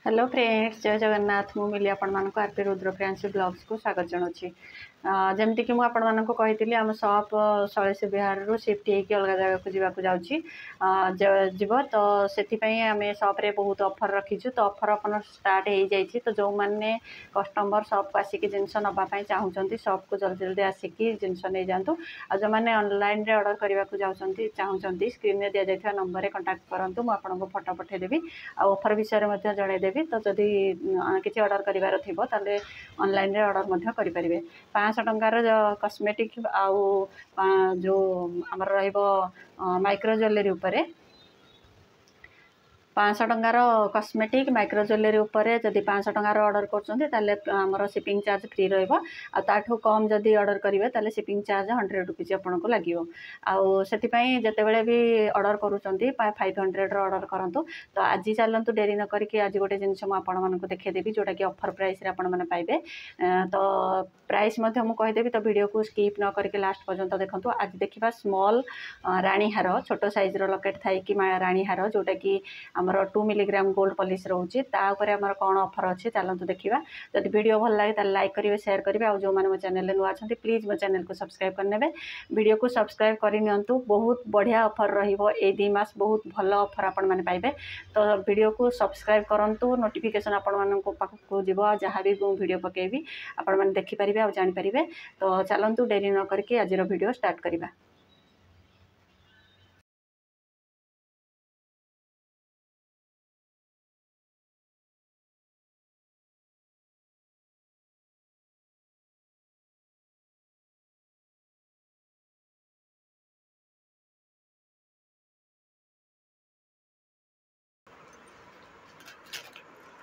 Hello friends, जय जगन्नाथ। मु मिली आपण मानक आरपी रुद्र फ्रेंड्स ब्लॉग्स को स्वागत जनावि। जमती कि मुझे मानक कही आम सप शैलेश विहार रू शिफ्ट होगी अलग जगह को जावाक जीव तो से आम सप्रे बहुत ऑफर रखीचु। तो ऑफर अपन स्टार्ट हो जाइए। तो जो मैंने कस्टमर सप को आसिक जिनस नापी चाहूँगी सप को जल्दी जल्दी आसिक जिनस नहीं जातु। आ जो मैंने ऑनलाइन रे ऑर्डर करने को चाहूँगी स्क्रीन में दि जाइए नंबर कांटेक्ट करूँ। मुझे फोटो पठेदेवी ऑफर विषय में जनईदेवी। तो जदि किसी ऑर्डर करार थी ताले ऑनलाइन रे ऑर्डर करें। 500 टंकार कॉस्मेटिक आउ जो आमर माइक्रो ज्वेलरी उपरे 500 टंकार कॉस्मेटिक माइक्रो ज्वेलरी उपरे जदि 500 टंकार ऑर्डर कर शिपिंग चार्ज फ्री रु कम जदि ऑर्डर करेंगे ताले शिपिंग चार्ज 100 रुपीज आपन को लगे। आते जितेबाला भी ऑर्डर करुँच 500 ऑर्डर करूँ। तो आज चलतु डेरी न करके आज गोटे जिनस मुझे देखीदेवी जोटा कि ऑफर प्राइस आपने पाइबे। तो प्राइस कहीदेवी। तो वीडियो को स्किप न करके लास्ट पर्यंत देखो। आज देखा स्मॉल राणी हार छोट साइज लकेट थाई कि राणी हार जोटा कि आमर 2 मिलीग्राम गोल्ड पॉलिश रोचे आमर कौन ऑफर अच्छे चलतु देखा। जब वीडियो भल लगे लाइक करेंगे शेयर करेंगे। और जो मैंने मो चैनल नुआ अच्छा प्लीज मो चैनल को सब्सक्राइब करने। वीडियो को सब्सक्राइब करनी बहुत बढ़िया ऑफर रही मास बहुत भल ऑफर आपण मैंने पाइबे। तो वीडियो को सब्सक्राइब करूँ नोटिफिकेशन आपण पाखक जीव जहाँ भी वीडियो पकेबी आपण मैंने देखिपारे और जानीपारे। तो चलतु डेरी न करके आज वीडियो स्टार्ट करवा।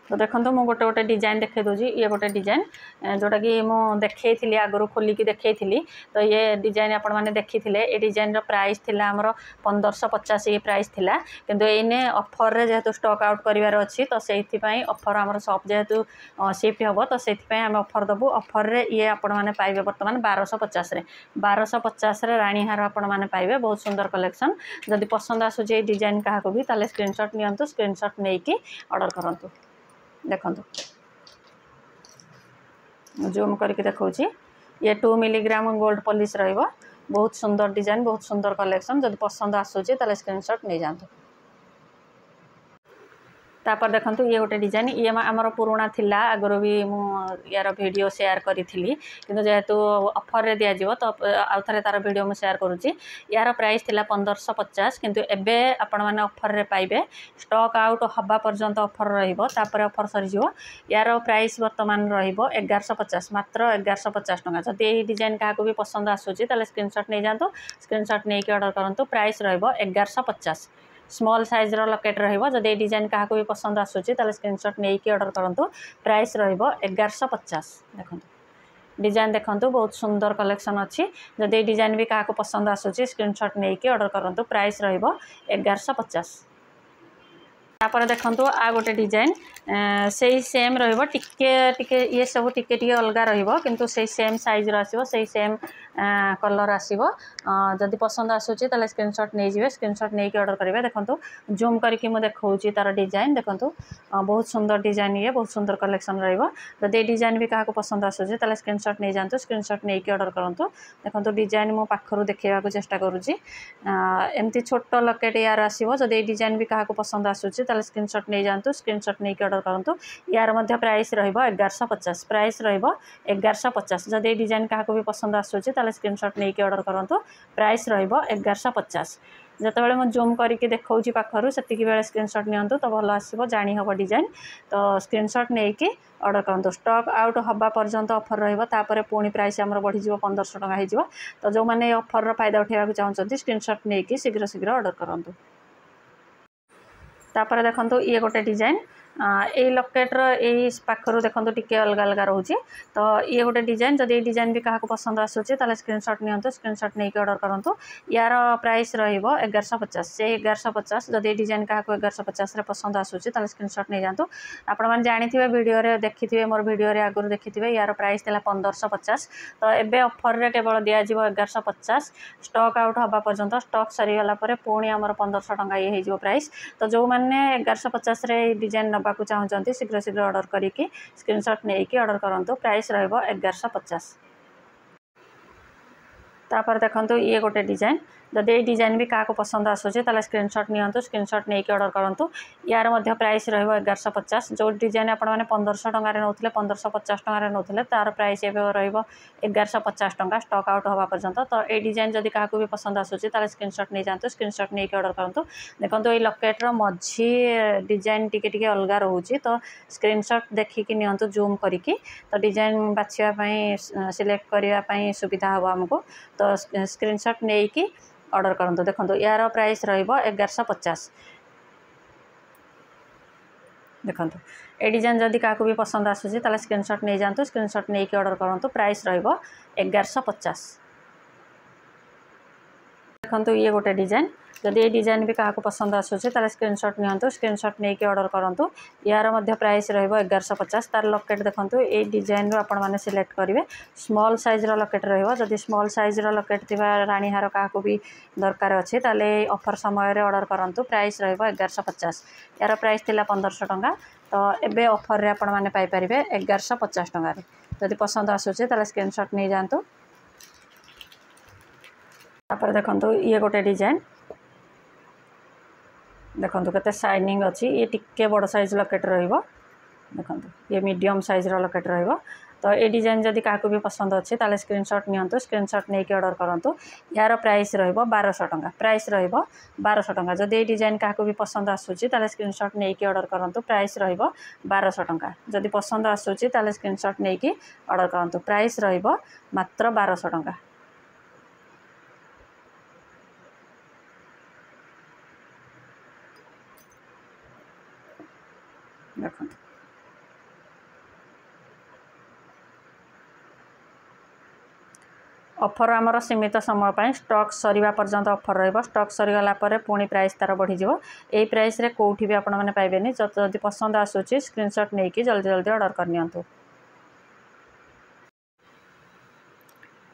तो देखो मुझे गोटे गोटे डिजाइन देखे दूसरी। ये गोटे डिजाइन जोटा कि मुझे देखी आगु खोलिकी देखी। तो ये डिजाइन आपण मैंने देखी ये डिजाइन प्राइस थी आमर 1550 ये प्राइस थिला। किंतु एने ऑफर रे जेहेतु स्टॉक आउट करिवार अछि तो सेहि ऑफर आमर शॉप जेहेतु शिफ्ट हम तो से आम ऑफर दबु। ऑफर रे ये आपण मैंने पाइबे बर्तमान 1250 रे 1250 रे राणी हार आपण मैंने पाइबे। बहुत सुंदर कलेक्शन। जदि पसंद आसुचे डिजाइन क्या भी ताले स्क्रीनशॉट नियंतु। स्क्रीनशॉट नहीं ऑर्डर करंतु। देखो जूम करके देखा ये 2 मिलीग्राम गोल्ड पॉलिश रहिबो। बहुत सुंदर डिजाइन बहुत सुंदर कलेक्शन। जब पसंद आसूची ताले स्क्रीनशॉट नहीं जातु। तापर देखंतु ये गोटे डिजाइन ये आमर पुराना थिला आगर भी यार वीडियो शेयर करी किंतु जेहेतु ऑफर रे दिया जिवो तो आउ थरे तार वीडियो मु शेयर करूची। यार प्राइस थिला 1550 किंतु एबे आपण माने ऑफर रे पाइबे। स्टॉक आउट हबा पर्यंत ऑफर रहिबो तापर ऑफर सरी जिवो। यार प्राइस वर्तमान रहिबो 1150 मात्र 1150 टंका। जदि एही डिजाइन काको भी पसंद आसूची ताले स्क्रीनशॉट नै जांतु। स्क्रीनशॉट नै के ऑर्डर करंतु। प्राइस रहिबो 1150 स्मॉल साइज रो लकेट रहिबो। जदि डिजाइन क्या भी पसंद आसूची ताले स्क्रीनशॉट नहीं कि ऑर्डर करंतु। प्राइस रहिबो 1150। देखंतु डिजाइन देखंतु बहुत सुंदर कलेक्शन अच्छी। जदि डिजाइन भी क्या पसंद आसूची स्क्रीनशॉट नहीं कि ऑर्डर करंतु। प्राइस रहिबो 1150। तापर देखंतु आ गोटे डिजाइन से सेम रहिबो टिके टिके ये सब टिके टिके अलग रहिबो किंतु से सेम साइज आसीबो से सेम कलर आसीबो। जदि पसंद आसूची ताले स्क्रीनशॉट नहीं जिवे। स्क्रीनशॉट नहीं के ऑर्डर करेंगे। देखंतु जूम करके मु देखौची तार डिजाइन देखंतु बहुत सुंदर डिजाइन ये बहुत सुंदर कलेक्शन रहिबो। जदि डिजाइन भी क्या पसंद आसूची ताले स्क्रीनशॉट नहीं जांतु। स्क्रीनशॉट नहीं के ऑर्डर करंतु। देखंतु डिजाइन मो पाखरु देखैबा को चेष्टा करूची। एमती छोट लकेट यार आसीबो। जदि डिजाइन भी क्या पसंद आसूची ताले स्क्रीनशॉट नहीं जांतु। स्क्रीनशॉट नहीं के ऑर्डर करंतु। यार मध्य प्राइस रहिबो 1150। प्राइस रहिबो 1150। जदि डिजाइन क्या भी पसंद आसूची ताले स्क्रीनशॉट नहीं के ऑर्डर करंतु। प्राइस रहिबो 1150। जितेबाला मुझे जूम करके देखा पाखर से स्क्रीनशॉट नियंतु तो भल आसो जानी हम डिजाइन। तो स्क्रीनशॉट नहीं कि ऑर्डर करंतु। स्टॉक आउट हवा पर्यंत ऑफर रहिबो पुणी प्राइस आमर बढ़ी 1500 टंका हो। तो जो मैंने ऑफर फायदा उठाइबा चाहते स्क्रीनशॉट नहीं कि शीघ्र शीघ्र ऑर्डर करंतु। तापर देखंतु ये गोटे डिजाइन ये लकेट्र यही पाखर देखो टी अलग अलग रोचे। तो ये गोटे डिजाइन जब ये डिजाइन भी क्या पसंद आसूची ताले स्क्रीनशॉट नियंतु। स्क्रीनशॉट नहीं कि ऑर्डर करंतु। यार प्राइस रहिबो 1150 से 1150। जब ये डिजाइन क्या 1150 रे पसंद आसूची ताले स्क्रीनशॉट नहीं जातु। आपण मैंने जानी वीडियो रे देखिथिबे मोर वीडियो रे आगुर देखिथिबे यार प्राइस थिला 1550। तो एबे ऑफर रे केवल दिया जिवो 1150 स्टॉक आउट हवा पर्यंत। स्टॉक सरीगला पुणी आमर 1500 टंका ये हो प्राइस। तो जो मैंने मैंने 1150 डिजाइन नाक चाहते शीघ्र शीघ्र ऑर्डर करके स्क्रीनशॉट नहीं कि ऑर्डर करूँ। प्राइस रहिबो 1150। तापर देखो ये गोटे डिजाइन जदि ये डिजाइन भी क्या पसंद आसूसी ताले स्क्रीनशॉट नियंतु स्क्रीनशॉट नहीं कि ऑर्डर करूँ। यार मध्य प्राइस रहिबो 1150। जो डिजाइन आपण मैंने 1500 टंकार नौते 1550 टंकार नौते तार प्राइस एवं रहिबो 1150 टंका स्टॉक आउट हवा पर्यंत। तो ये डिजाइन जदि क्या भी पसंद आसूसी ताले स्क्रीनशॉट नहीं जातु स्क्रीनशॉट नहीं कि ऑर्डर करूँ। देखो ये लकेट्र मझी डिजाइन टिके अलग रोचे तो स्क्रीनशॉट देखिकी नियंतु जूम करके तो डिजाइन बाछापी सिलेक्ट करने सुविधा हम आमको। तो स्क्रीनशॉट नहीं कि ऑर्डर करूँ। देखो यार प्राइस रहिबो 1150। देखो ए डिजाइन जदि क्या भी पसंद आसूसी ताले स्क्रीनशॉट नहीं जातु स्क्रीनशॉट नहीं कि ऑर्डर करूँ। प्राइस रहिबो 1150। देखो ये गोटे डिजाइन जदि ये डिजाइन भी क्या पसंद आसूसी ताले स्क्रीनशॉट नियंतु स्क्रीनशॉट नहीं कि ऑर्डर करूँ। यार मध्य प्राइस रहिबो 1150। तार लकेट देखो ये डिजाइन आपण मैंने सिलेक्ट करेंगे स्मॉल साइज रो लकेट रहिबो। जदि स्मॉल साइज रो लकेट थिबा रानी हार क्या भी दरकार अच्छे ताले ऑफर समय रे ऑर्डर करूँ। प्राइस रहिबो 1150। यार प्राइस थिला 1500 टंका तो एबे ऑफर रे आपण मैंने पाई परिबे 1150 टंका। जदि पसंद आसूसी ताले स्क्रीनशॉट नहीं जातु। तापर देखो ये गोटे डिजाइन देखो केते शाइनिंग अच्छी। ये टिके बड़ साइज लकेट रहिबो। देखो ये मीडियम साइज रो लकेट रहिबो। तो ये डिजाइन जदि क्या भी पसंद अच्छे ताले स्क्रीनशॉट नियंतु स्क्रीनशॉट नहीं कि ऑर्डर करूँ। यार प्राइस रहिबो 1200 टंका। प्राइस रहिबो 1200 टंका। जदि ये डिजाइन क्या भी पसंद आसूसी ताले स्क्रीनशॉट नहीं कि ऑर्डर करूँ। प्राइस रहिबो 1200 टंका। जदि पसंद आसूसी ताले स्क्रीनशॉट नहीं कि ऑर्डर करूँ। प्राइस रहिबो मात्र 1200 टंका। देखो ऑफर आमर सीमित समय पर स्टॉक सरीवा पर्यंत ऑफर रहिबो। स्टॉक सरीगला पर पुणी प्राइस तार बढ़ी जाव। यही प्राइस रे कोठी भी आपण मैंने पाइबेनी। जदि पसंद आसूची स्क्रीनशॉट नहीं कि जल्दी जल्दी ऑर्डर करनियंतु।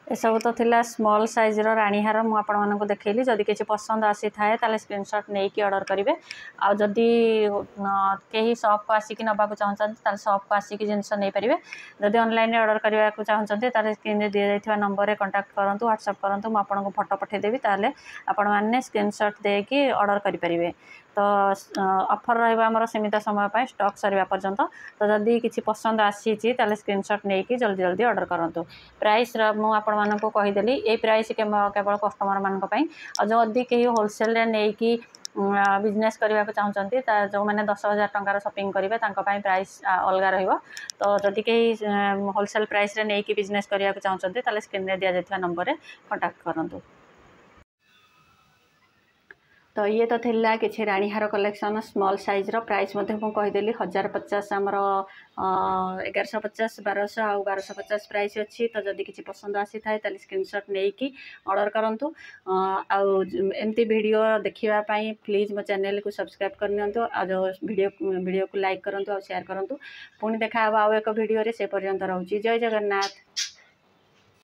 एसबू तो थिला स्मॉल साइज रो रानी हार मु आपण मानक देखैली। जदि किसी पसंद आसी थाए ताले स्क्रीनशॉट नहीं कि ऑर्डर करेंगे। आ जदि कहीं शॉप को आसिक नबाक चाहते ताले शॉप को आसिक जिनस नहीं पारे। जदि ऑनलाइन ऑर्डर करने को चाहते ताले स्क्रीन रे दिया जाइथिबा नंबर रे कांटेक्ट करूँ व्हाट्सएप करूँ। मु आपनको फोटो पठेदेवी ताले आपण माने स्क्रीनशॉट देकी ऑर्डर करि परिबे। तो ऑफर रहिबा हमर सीमित समय पर स्टॉक सरीवा पर्यंत। तो जदि किसी पसंद आसी ताले स्क्रीनशॉट नहीं कि जल्दी जल्दी ऑर्डर करूँ। प्राइस मु आपण मानक कहीदेली ये प्राइस केवल कस्टमर मानी। जदि कहीं होलसेल नहीं कि बिजनेस करने को चाहते जो मैंने 10,000 टंकार शॉपिंग करेंगे प्राइस अलग रहिबो। तो जदि कहीं होलसेल प्राइस रे नहीं कि बिजनेस करने को चाहते ताले स्क्रीन रे दिया जाइथिबा नंबर रे कांटेक्ट करूँ। तो ये तो थिला किसी रानीहार कलेक्शन स्मॉल साइज रो प्राइस मु कहीदेली 1050 आमर 1150 1200 आउ 1250 प्राइस अच्छी। तो जदि किसी पसंद आसी थाए ताले स्क्रीनशॉट नहीं कि ऑर्डर करूँ। आउ एमती वीडियो देखापी प्लीज मो चैनल को सब्सक्राइब करनियंतु। आ जो वीडियो को लाइक करूँ और शेयर करूँ। पुणी देखा आउ एक वीडियो रे से पर्यंत रहूची। जय जगन्नाथ।